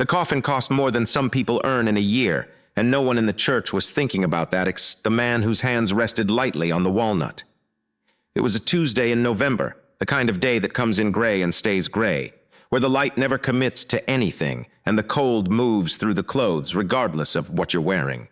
The coffin cost more than some people earn in a year, and no one in the church was thinking about that except the man whose hands rested lightly on the walnut. It was a Tuesday in November, the kind of day that comes in gray and stays gray, where the light never commits to anything and the cold moves through the clothes regardless of what you're wearing.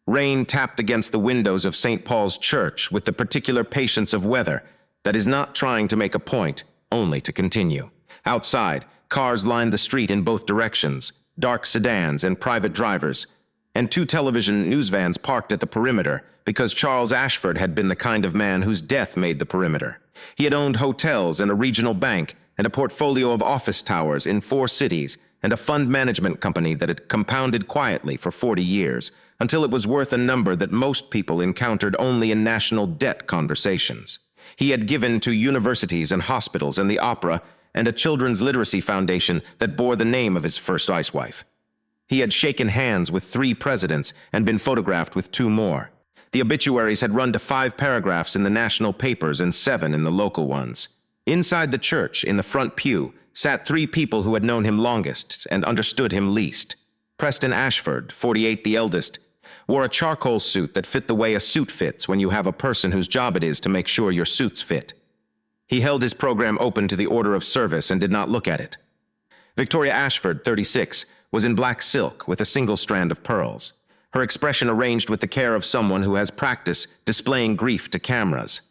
Rain tapped against the windows of St. Paul's Church with the particular patience of weather that is not trying to make a point, only to continue. Outside, cars lined the street in both directions, dark sedans and private drivers, and 2 television news vans parked at the perimeter because Charles Ashford had been the kind of man whose death made the perimeter. He had owned hotels and a regional bank and a portfolio of office towers in 4 cities and a fund management company that had compounded quietly for 40 years, until it was worth a number that most people encountered only in national debt conversations. He had given to universities and hospitals and the opera and a children's literacy foundation that bore the name of his first wife. He had shaken hands with 3 presidents and been photographed with 2 more. The obituaries had run to 5 paragraphs in the national papers and 7 in the local ones. Inside the church, in the front pew, sat 3 people who had known him longest and understood him least. Preston Ashford, 48 the eldest, wore a charcoal suit that fit the way a suit fits when you have a person whose job it is to make sure your suits fit. He held his program open to the order of service and did not look at it. Victoria Ashford, 36, was in black silk with a single strand of pearls, her expression arranged with the care of someone who has practice displaying grief to cameras.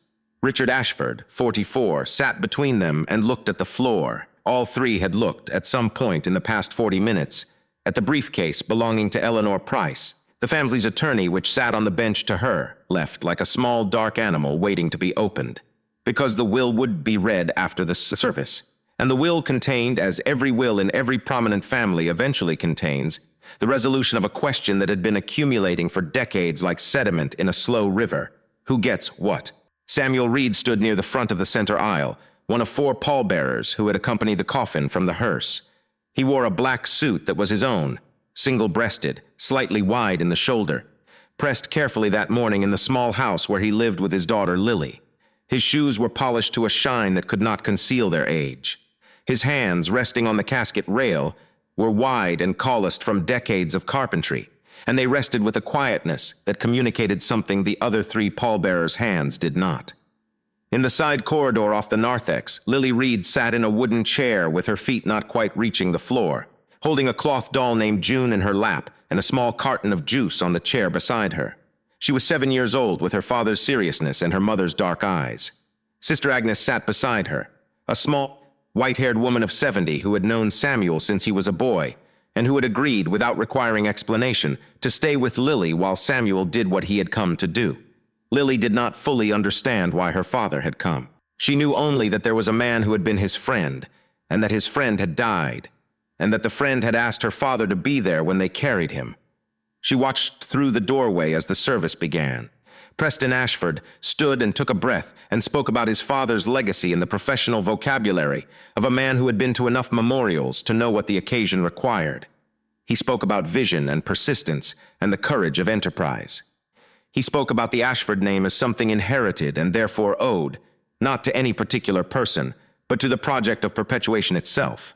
Richard Ashford, 44, sat between them and looked at the floor. All 3 had looked, at some point in the past 40 minutes, at the briefcase belonging to Eleanor Price, the family's attorney, which sat on the bench to her left like a small dark animal waiting to be opened, because the will would be read after the service. And the will contained, as every will in every prominent family eventually contains, the resolution of a question that had been accumulating for decades like sediment in a slow river. Who gets what? Samuel Reed stood near the front of the center aisle, one of 4 pallbearers who had accompanied the coffin from the hearse. He wore a black suit that was his own, single-breasted, slightly wide in the shoulder, pressed carefully that morning in the small house where he lived with his daughter Lily. His shoes were polished to a shine that could not conceal their age. His hands, resting on the casket rail, were wide and calloused from decades of carpentry, and they rested with a quietness that communicated something the other 3 pallbearers' hands did not. In the side corridor off the narthex, Lily Reed sat in a wooden chair with her feet not quite reaching the floor, holding a cloth doll named June in her lap and a small carton of juice on the chair beside her. She was 7 years old, with her father's seriousness and her mother's dark eyes. Sister Agnes sat beside her, a small, white-haired woman of 70 who had known Samuel since he was a boy, and who had agreed, without requiring explanation, to stay with Lily while Samuel did what he had come to do. Lily did not fully understand why her father had come. She knew only that there was a man who had been his friend, and that his friend had died, and that the friend had asked her father to be there when they carried him. She watched through the doorway as the service began. Preston Ashford stood and took a breath and spoke about his father's legacy in the professional vocabulary of a man who had been to enough memorials to know what the occasion required. He spoke about vision and persistence and the courage of enterprise. He spoke about the Ashford name as something inherited and therefore owed, not to any particular person, but to the project of perpetuation itself.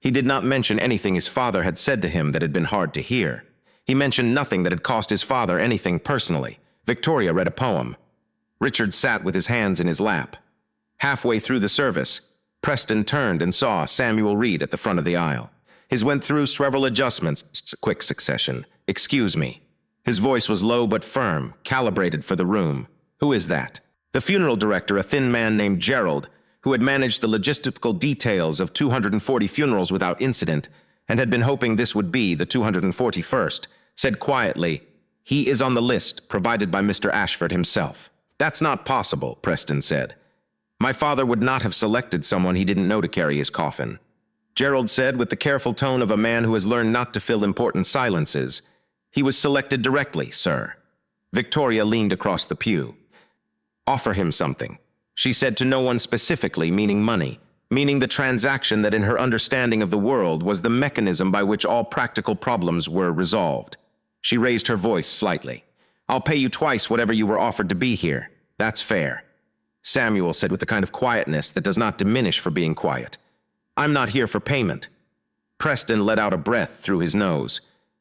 He did not mention anything his father had said to him that had been hard to hear. He mentioned nothing that had cost his father anything personally. Victoria read a poem. Richard sat with his hands in his lap. Halfway through the service, Preston turned and saw Samuel Reed at the front of the aisle. His went through several adjustments, quick succession. "Excuse me." His voice was low but firm, calibrated for the room. "Who is that?" The funeral director, a thin man named Gerald, who had managed the logistical details of 240 funerals without incident, and had been hoping this would be the 241st, said quietly, "He is on the list provided by Mr. Ashford himself." "That's not possible," Preston said. "My father would not have selected someone he didn't know to carry his coffin." Gerald said with the careful tone of a man who has learned not to fill important silences, "He was selected directly, sir." Victoria leaned across the pew. "Offer him something." She said to no one specifically, meaning money, meaning the transaction that in her understanding of the world was the mechanism by which all practical problems were resolved. She raised her voice slightly. "I'll pay you twice whatever you were offered to be here. That's fair." Samuel said with the kind of quietness that does not diminish for being quiet, "I'm not here for payment." Preston let out a breath through his nose.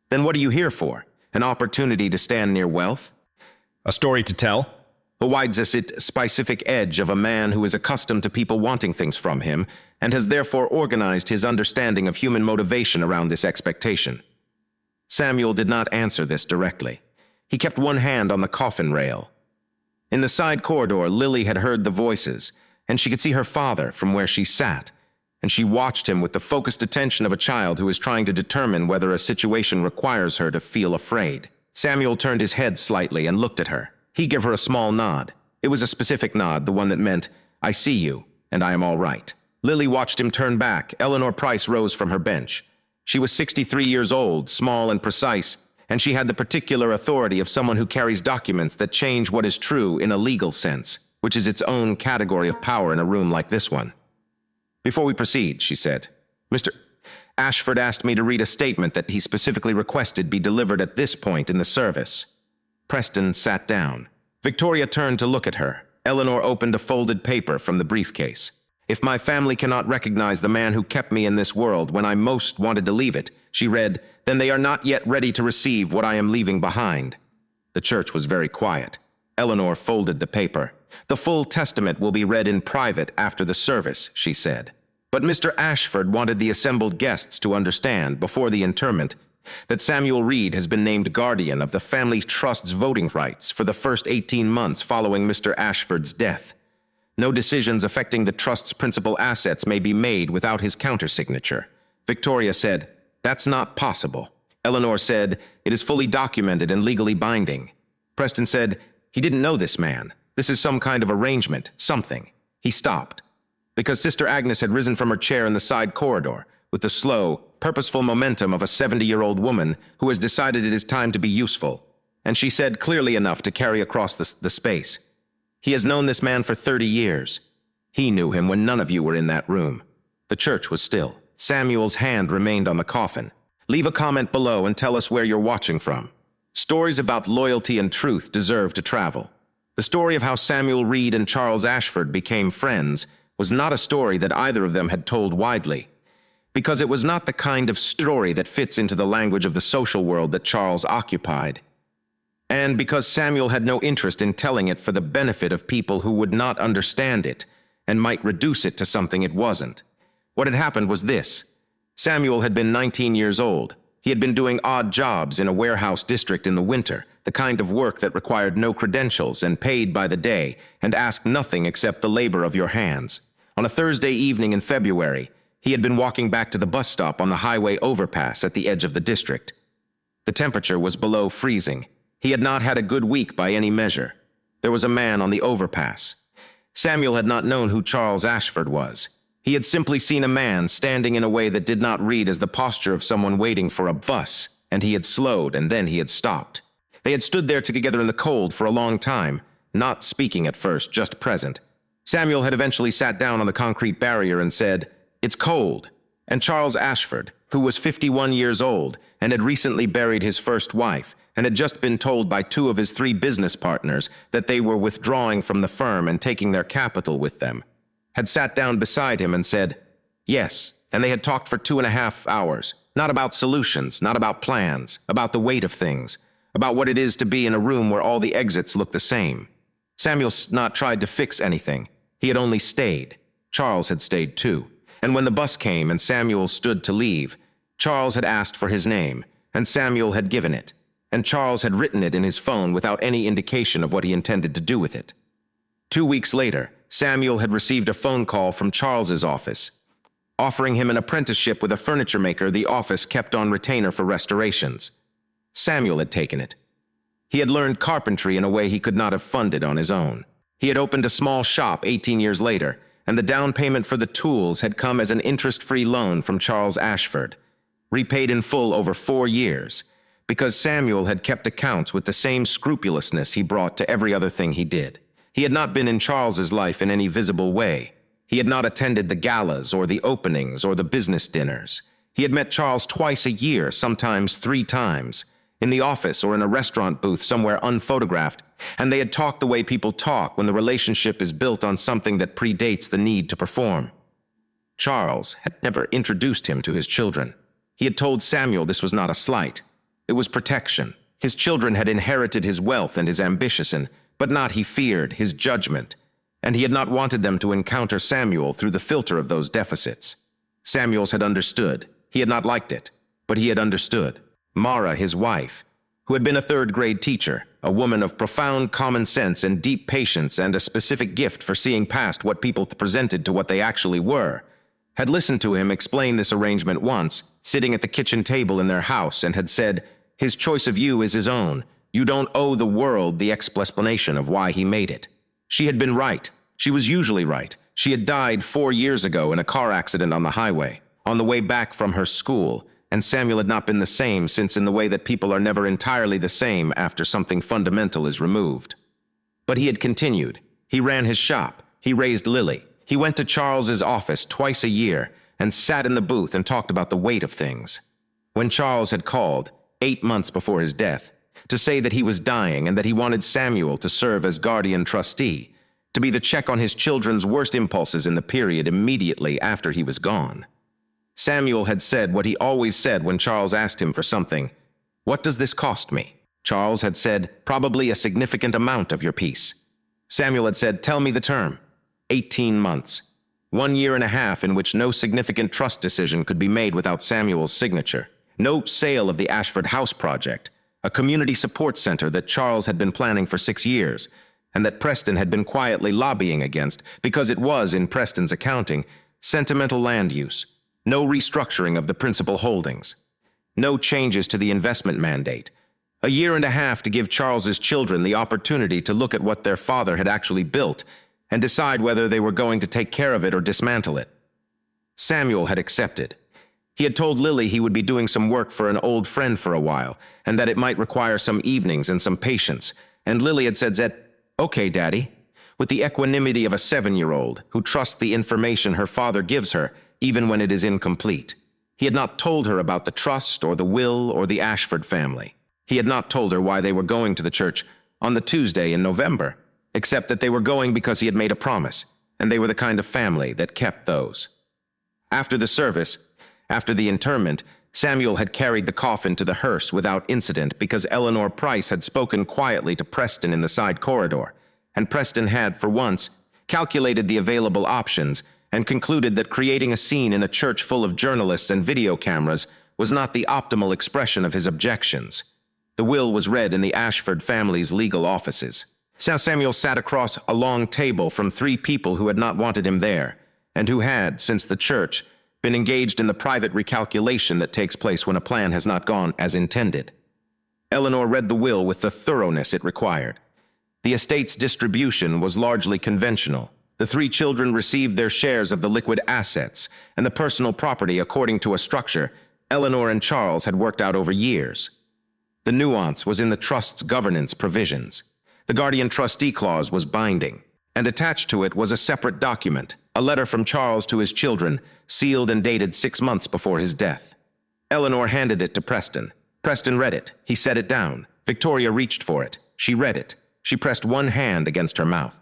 Then what are you here for? An opportunity to stand near wealth? A story to tell? Wides us it specific edge of a man who is accustomed to people wanting things from him and has therefore organized his understanding of human motivation around this expectation. Samuel did not answer this directly. He kept one hand on the coffin rail. In the side corridor, Lily had heard the voices, and she could see her father from where she sat, and she watched him with the focused attention of a child who is trying to determine whether a situation requires her to feel afraid. Samuel turned his head slightly and looked at her. He gave her a small nod. It was a specific nod, the one that meant, "I see you, and I am all right." Lily watched him turn back. Eleanor Price rose from her bench. She was 63 years old, small and precise, and she had the particular authority of someone who carries documents that change what is true in a legal sense, which is its own category of power in a room like this one. "Before we proceed," she said, "Mr. Ashford asked me to read a statement that he specifically requested be delivered at this point in the service." Preston sat down. Victoria turned to look at her. Eleanor opened a folded paper from the briefcase. "If my family cannot recognize the man who kept me in this world when I most wanted to leave it," she read, "then they are not yet ready to receive what I am leaving behind." The church was very quiet. Eleanor folded the paper. "The full testament will be read in private after the service," she said. But Mr. Ashford wanted the assembled guests to understand, before the interment, that Samuel Reed has been named guardian of the family trust's voting rights for the first 18 months following Mr. Ashford's death. No decisions affecting the trust's principal assets may be made without his countersignature. Victoria said, "That's not possible." Eleanor said, "It is fully documented and legally binding." Preston said, "He didn't know this man. This is some kind of arrangement, something." He stopped, because Sister Agnes had risen from her chair in the side corridor, with the slow, purposeful momentum of a 70-year-old woman who has decided it is time to be useful, and she said clearly enough to carry across the space, "He has known this man for 30 years. He knew him when none of you were in that room." The church was still. Samuel's hand remained on the coffin. "Leave a comment below and tell us where you're watching from. Stories about loyalty and truth deserve to travel." The story of how Samuel Reed and Charles Ashford became friends was not a story that either of them had told widely, because it was not the kind of story that fits into the language of the social world that Charles occupied, and because Samuel had no interest in telling it for the benefit of people who would not understand it and might reduce it to something it wasn't. What had happened was this. Samuel had been 19 years old. He had been doing odd jobs in a warehouse district in the winter, the kind of work that required no credentials and paid by the day and asked nothing except the labor of your hands. On a Thursday evening in February, he had been walking back to the bus stop on the highway overpass at the edge of the district. The temperature was below freezing. He had not had a good week by any measure. There was a man on the overpass. Samuel had not known who Charles Ashford was. He had simply seen a man standing in a way that did not read as the posture of someone waiting for a bus, and he had slowed, and then he had stopped. They had stood there together in the cold for a long time, not speaking at first, just present. Samuel had eventually sat down on the concrete barrier and said, "It's cold." And Charles Ashford, who was 51 years old and had recently buried his first wife and had just been told by 2 of his 3 business partners that they were withdrawing from the firm and taking their capital with them, had sat down beside him and said, "Yes," and they had talked for 2.5 hours, not about solutions, not about plans, about the weight of things, about what it is to be in a room where all the exits look the same. Samuel not tried to fix anything. He had only stayed. Charles had stayed too. And when the bus came and Samuel stood to leave, Charles had asked for his name, and Samuel had given it, and Charles had written it in his phone without any indication of what he intended to do with it. 2 weeks later, Samuel had received a phone call from Charles's office, offering him an apprenticeship with a furniture maker the office kept on retainer for restorations. Samuel had taken it. He had learned carpentry in a way he could not have funded on his own. He had opened a small shop 18 years later, and the down payment for the tools had come as an interest-free loan from Charles Ashford, repaid in full over 4 years, because Samuel had kept accounts with the same scrupulousness he brought to every other thing he did. He had not been in Charles's life in any visible way. He had not attended the galas or the openings or the business dinners. He had met Charles twice a year, sometimes 3 times, in the office or in a restaurant booth somewhere unphotographed, and they had talked the way people talk when the relationship is built on something that predates the need to perform. Charles had never introduced him to his children. He had told Samuel this was not a slight. It was protection. His children had inherited his wealth and his ambition, but not, he feared, his judgment, and he had not wanted them to encounter Samuel through the filter of those deficits. Samuel had understood. He had not liked it, but he had understood. Mara, his wife, who had been a third-grade teacher, a woman of profound common sense and deep patience and a specific gift for seeing past what people presented to what they actually were, had listened to him explain this arrangement once, sitting at the kitchen table in their house, and had said, "His choice of you is his own. You don't owe the world the explanation of why he made it." She had been right. She was usually right. She had died 4 years ago in a car accident on the highway, on the way back from her school, and Samuel had not been the same since, in the way that people are never entirely the same after something fundamental is removed. But he had continued. He ran his shop. He raised Lily. He went to Charles's office twice a year and sat in the booth and talked about the weight of things. When Charles had called, 8 months before his death, to say that he was dying and that he wanted Samuel to serve as guardian trustee, to be the check on his children's worst impulses in the period immediately after he was gone. Samuel had said what he always said when Charles asked him for something. "What does this cost me?" Charles had said, "Probably a significant amount of your peace." Samuel had said, "Tell me the term." 18 months. 1 year and a half in which no significant trust decision could be made without Samuel's signature. No sale of the Ashford House project, a community support center that Charles had been planning for 6 years, and that Preston had been quietly lobbying against because it was, in Preston's accounting, sentimental land use. No restructuring of the principal holdings. No changes to the investment mandate. A year and a half to give Charles's children the opportunity to look at what their father had actually built and decide whether they were going to take care of it or dismantle it. Samuel had accepted. He had told Lily he would be doing some work for an old friend for a while, and that it might require some evenings and some patience, and Lily had said, "Okay, Daddy," with the equanimity of a 7-year-old who trusts the information her father gives her, even when it is incomplete. He had not told her about the trust or the will or the Ashford family. He had not told her why they were going to the church on the Tuesday in November, except that they were going because he had made a promise, and they were the kind of family that kept those. After the service, after the interment, Samuel had carried the coffin to the hearse without incident because Eleanor Price had spoken quietly to Preston in the side corridor, and Preston had, for once, calculated the available options and concluded that creating a scene in a church full of journalists and video cameras was not the optimal expression of his objections. The will was read in the Ashford family's legal offices. Samuel sat across a long table from 3 people who had not wanted him there, and who had, since the church, been engaged in the private recalculation that takes place when a plan has not gone as intended. Eleanor read the will with the thoroughness it required. The estate's distribution was largely conventional. The 3 children received their shares of the liquid assets and the personal property according to a structure Eleanor and Charles had worked out over years. The nuance was in the trust's governance provisions. The guardian trustee clause was binding, and attached to it was a separate document, a letter from Charles to his children, sealed and dated 6 months before his death. Eleanor handed it to Preston. Preston read it. He set it down. Victoria reached for it. She read it. She pressed one hand against her mouth.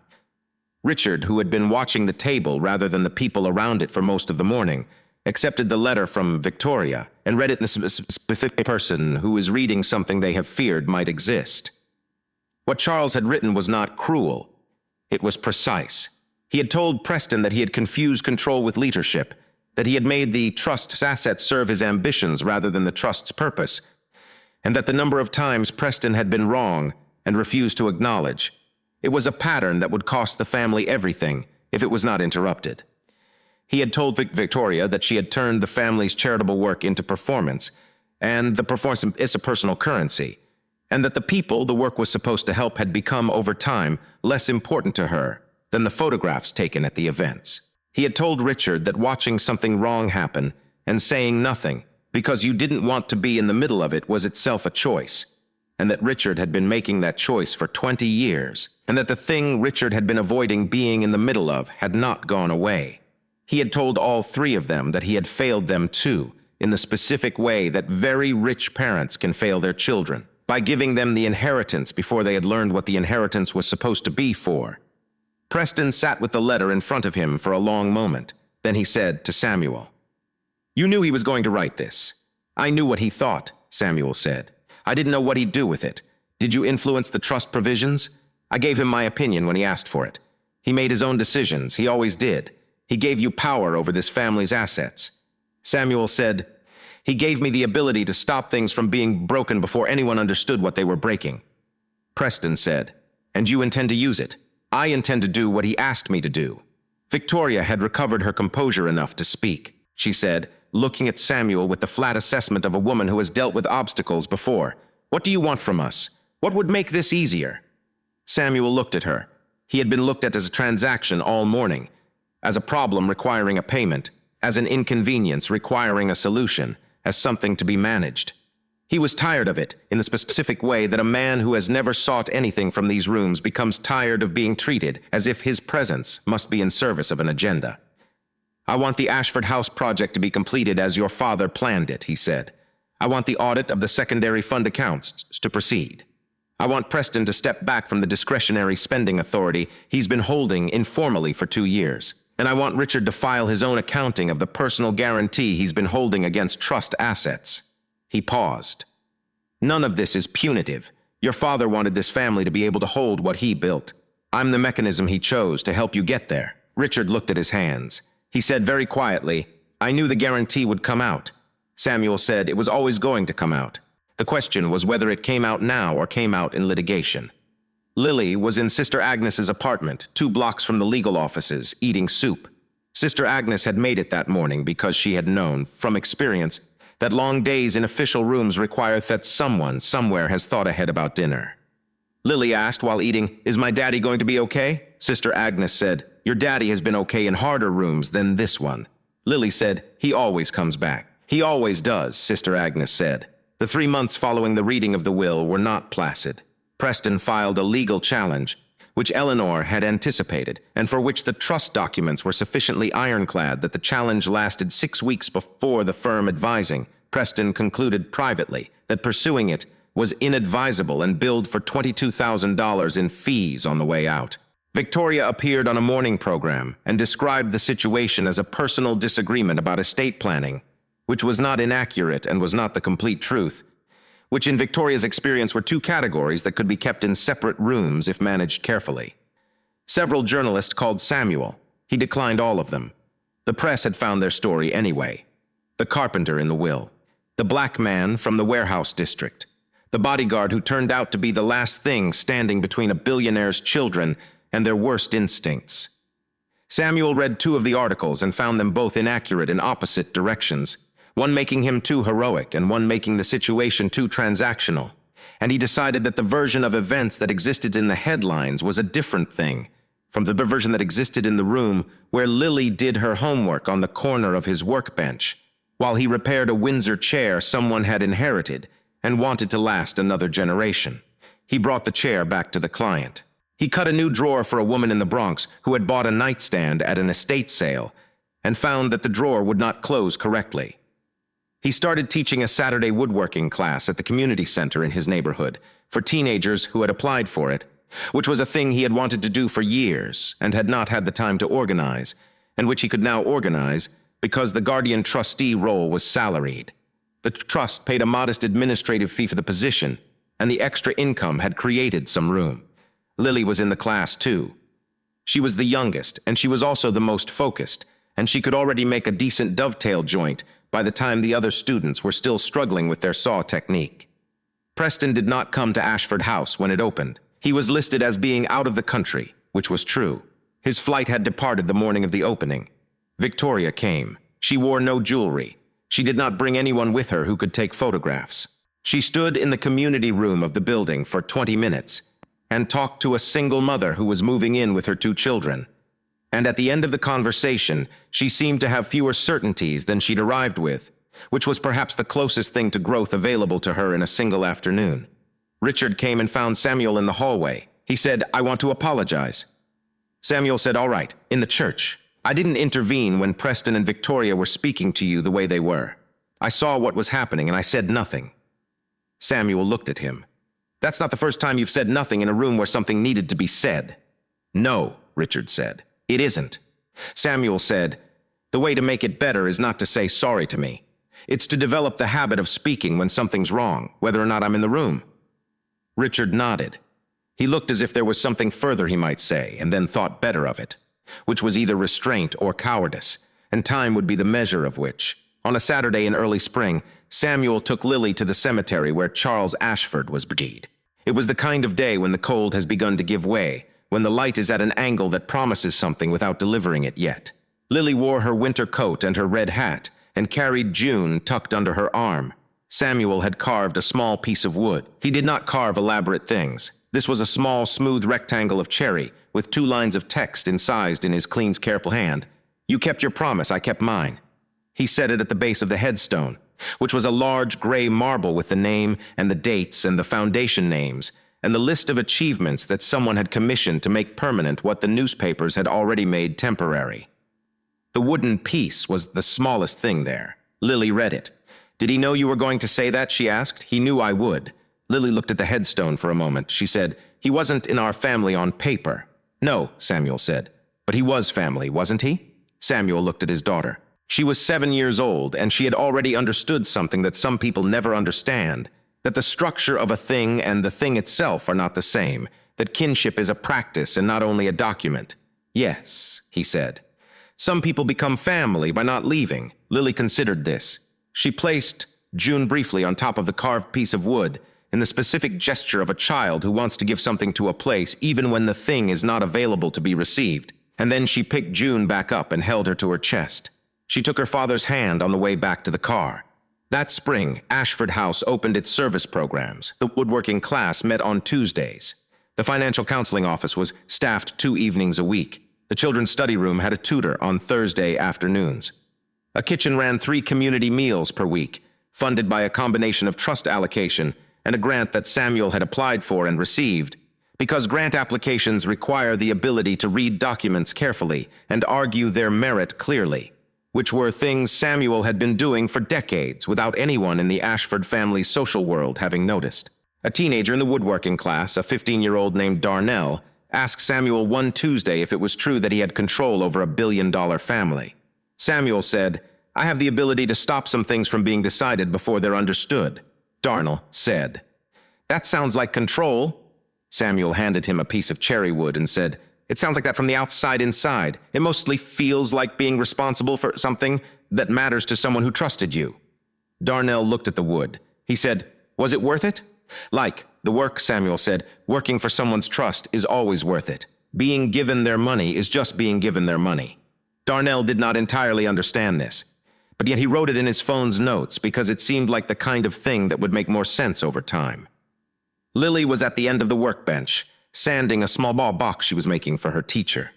Richard, who had been watching the table rather than the people around it for most of the morning, accepted the letter from Victoria and read it in the specific person who was reading something they have feared might exist. What Charles had written was not cruel. It was precise. He had told Preston that he had confused control with leadership, that he had made the trust's assets serve his ambitions rather than the trust's purpose, and that the number of times Preston had been wrong and refused to acknowledge. It was a pattern that would cost the family everything if it was not interrupted. He had told Victoria that she had turned the family's charitable work into performance, and the performance is a personal currency, and that the people the work was supposed to help had become, over time, less important to her than the photographs taken at the events. He had told Richard that watching something wrong happen and saying nothing because you didn't want to be in the middle of it was itself a choice, and that Richard had been making that choice for 20 years, and that the thing Richard had been avoiding being in the middle of had not gone away. He had told all 3 of them that he had failed them too, in the specific way that very rich parents can fail their children, by giving them the inheritance before they had learned what the inheritance was supposed to be for. Preston sat with the letter in front of him for a long moment. Then he said to Samuel, "You knew he was going to write this. I knew what he thought, Samuel said. I didn't know what he'd do with it. Did you influence the trust provisions? I gave him my opinion when he asked for it. He made his own decisions. He always did. He gave you power over this family's assets. Samuel said, he gave me the ability to stop things from being broken before anyone understood what they were breaking. Preston said, and you intend to use it? I intend to do what he asked me to do. Victoria had recovered her composure enough to speak. She said, looking at Samuel with the flat assessment of a woman who has dealt with obstacles before. What do you want from us? What would make this easier? Samuel looked at her. He had been looked at as a transaction all morning, as a problem requiring a payment, as an inconvenience requiring a solution, as something to be managed. He was tired of it, in the specific way that a man who has never sought anything from these rooms becomes tired of being treated as if his presence must be in service of an agenda. I want the Ashford House project to be completed as your father planned it, he said. I want the audit of the secondary fund accounts to proceed. I want Preston to step back from the discretionary spending authority he's been holding informally for 2 years. And I want Richard to file his own accounting of the personal guarantee he's been holding against trust assets. He paused. None of this is punitive. Your father wanted this family to be able to hold what he built. I'm the mechanism he chose to help you get there. Richard looked at his hands. He said very quietly, I knew the guarantee would come out. Samuel said it was always going to come out. The question was whether it came out now or came out in litigation. Lily was in Sister Agnes's apartment, 2 blocks from the legal offices, eating soup. Sister Agnes had made it that morning because she had known, from experience, that long days in official rooms require that someone, somewhere, has thought ahead about dinner. Lily asked while eating, Is my daddy going to be okay? Sister Agnes said, Your daddy has been okay in harder rooms than this one. Lily said, He always comes back. He always does, Sister Agnes said. The 3 months following the reading of the will were not placid. Preston filed a legal challenge, which Eleanor had anticipated, and for which the trust documents were sufficiently ironclad that the challenge lasted 6 weeks before the firm advising. Preston concluded privately that pursuing it was inadvisable and billed for $22,000 in fees on the way out. Victoria appeared on a morning program and described the situation as a personal disagreement about estate planning, which was not inaccurate and was not the complete truth, which in Victoria's experience were 2 categories that could be kept in separate rooms if managed carefully. Several journalists called Samuel. He declined all of them. The press had found their story anyway. The carpenter in the will. The black man from the warehouse district. The bodyguard who turned out to be the last thing standing between a billionaire's children and their worst instincts. Samuel read 2 of the articles and found them both inaccurate in opposite directions, one making him too heroic and one making the situation too transactional, and he decided that the version of events that existed in the headlines was a different thing from the version that existed in the room where Lily did her homework on the corner of his workbench, while he repaired a Windsor chair someone had inherited and wanted to last another generation. He brought the chair back to the client. He cut a new drawer for a woman in the Bronx who had bought a nightstand at an estate sale and found that the drawer would not close correctly. He started teaching a Saturday woodworking class at the community center in his neighborhood for teenagers who had applied for it, which was a thing he had wanted to do for years and had not had the time to organize, and which he could now organize because the guardian trustee role was salaried. The trust paid a modest administrative fee for the position, and the extra income had created some room. Lily was in the class too. She was the youngest, and she was also the most focused, and she could already make a decent dovetail joint by the time the other students were still struggling with their saw technique. Preston did not come to Ashford House when it opened. He was listed as being out of the country, which was true. His flight had departed the morning of the opening. Victoria came. She wore no jewelry. She did not bring anyone with her who could take photographs. She stood in the community room of the building for 20 minutes and talked to a single mother who was moving in with her 2 children. And at the end of the conversation, she seemed to have fewer certainties than she'd arrived with, which was perhaps the closest thing to growth available to her in a single afternoon. Richard came and found Samuel in the hallway. He said, I want to apologize. Samuel said, all right, in the church. I didn't intervene when Preston and Victoria were speaking to you the way they were. I saw what was happening and I said nothing. Samuel looked at him. That's not the first time you've said nothing in a room where something needed to be said. No, Richard said. It isn't. Samuel said, the way to make it better is not to say sorry to me. It's to develop the habit of speaking when something's wrong, whether or not I'm in the room." Richard nodded. He looked as if there was something further he might say, and then thought better of it, which was either restraint or cowardice, and time would be the measure of which. On a Saturday in early spring, Samuel took Lily to the cemetery where Charles Ashford was buried. It was the kind of day when the cold has begun to give way, when the light is at an angle that promises something without delivering it yet. Lily wore her winter coat and her red hat, and carried June tucked under her arm. Samuel had carved a small piece of wood. He did not carve elaborate things. This was a small, smooth rectangle of cherry, with 2 lines of text incised in his clean, careful hand. "You kept your promise, I kept mine." He set it at the base of the headstone, which was a large gray marble with the name and the dates and the foundation names, and the list of achievements that someone had commissioned to make permanent what the newspapers had already made temporary. The wooden piece was the smallest thing there. Lily read it. "Did he know you were going to say that?" she asked. "He knew I would." Lily looked at the headstone for a moment. She said, "He wasn't in our family on paper." "No," Samuel said. "But he was family, wasn't he?" Samuel looked at his daughter. She was 7 years old, and she had already understood something that some people never understand, that the structure of a thing and the thing itself are not the same, that kinship is a practice and not only a document. "Yes," he said. "Some people become family by not leaving." Lily considered this. She placed June briefly on top of the carved piece of wood, in the specific gesture of a child who wants to give something to a place even when the thing is not available to be received. And then she picked June back up and held her to her chest. She took her father's hand on the way back to the car. That spring, Ashford House opened its service programs. The woodworking class met on Tuesdays. The financial counseling office was staffed 2 evenings a week. The children's study room had a tutor on Thursday afternoons. A kitchen ran 3 community meals per week, funded by a combination of trust allocation and a grant that Samuel had applied for and received, because grant applications require the ability to read documents carefully and argue their merit clearly, which were things Samuel had been doing for decades without anyone in the Ashford family's social world having noticed. A teenager in the woodworking class, a 15-year-old named Darnell, asked Samuel one Tuesday if it was true that he had control over a billion-dollar family. Samuel said, "I have the ability to stop some things from being decided before they're understood." Darnell said, "That sounds like control." Samuel handed him a piece of cherry wood and said, "It sounds like that from the outside inside. It mostly feels like being responsible for something that matters to someone who trusted you." Darnell looked at the wood. He said, "Was it worth it?" "Like the work," Samuel said. "Working for someone's trust is always worth it. Being given their money is just being given their money." Darnell did not entirely understand this, but yet he wrote it in his phone's notes because it seemed like the kind of thing that would make more sense over time. Lily was at the end of the workbench, sanding a small ball box she was making for her teacher.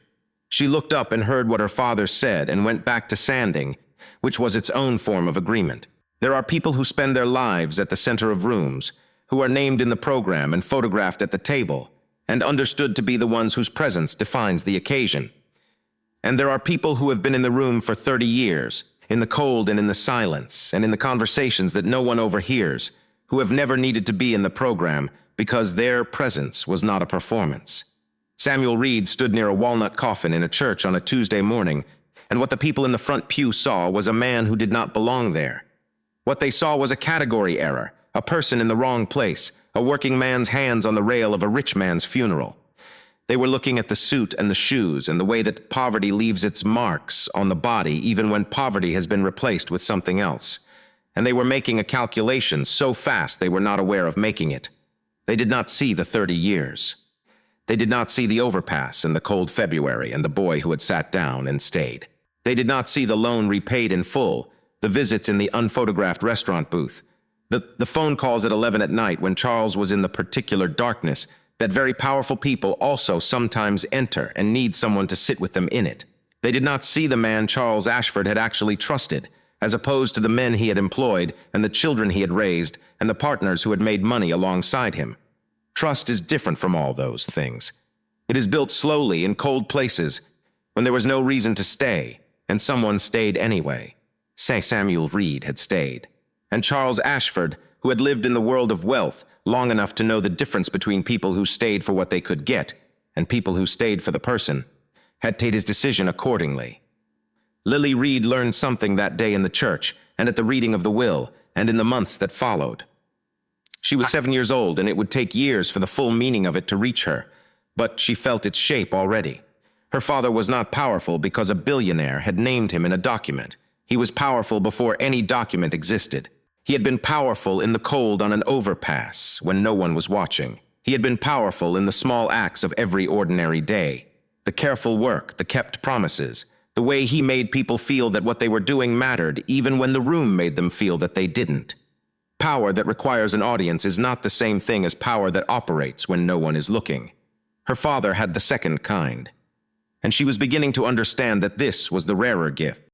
She looked up and heard what her father said and went back to sanding, which was its own form of agreement. There are people who spend their lives at the center of rooms, who are named in the program and photographed at the table, and understood to be the ones whose presence defines the occasion. And there are people who have been in the room for 30 years, in the cold and in the silence, and in the conversations that no one overhears, who have never needed to be in the program because their presence was not a performance. Samuel Reed stood near a walnut coffin in a church on a Tuesday morning, and what the people in the front pew saw was a man who did not belong there. What they saw was a category error, a person in the wrong place, a working man's hands on the rail of a rich man's funeral. They were looking at the suit and the shoes and the way that poverty leaves its marks on the body even when poverty has been replaced with something else. And they were making a calculation so fast they were not aware of making it. They did not see the 30 years. They did not see the overpass in the cold February and the boy who had sat down and stayed. They did not see the loan repaid in full, the visits in the unphotographed restaurant booth, the phone calls at 11 at night when Charles was in the particular darkness that very powerful people also sometimes enter and need someone to sit with them in it. They did not see the man Charles Ashford had actually trusted, as opposed to the men he had employed and the children he had raised and the partners who had made money alongside him. Trust is different from all those things. It is built slowly in cold places when there was no reason to stay, and someone stayed anyway. Say Samuel Reed had stayed. And Charles Ashford, who had lived in the world of wealth long enough to know the difference between people who stayed for what they could get and people who stayed for the person, had made his decision accordingly. Lily Reed learned something that day in the church, and at the reading of the will, and in the months that followed. She was 7 years old, and it would take years for the full meaning of it to reach her, but she felt its shape already. Her father was not powerful because a billionaire had named him in a document. He was powerful before any document existed. He had been powerful in the cold on an overpass when no one was watching. He had been powerful in the small acts of every ordinary day. The careful work, the kept promises, the way he made people feel that what they were doing mattered even when the room made them feel that they didn't. Power that requires an audience is not the same thing as power that operates when no one is looking. Her father had the second kind, and she was beginning to understand that this was the rarer gift.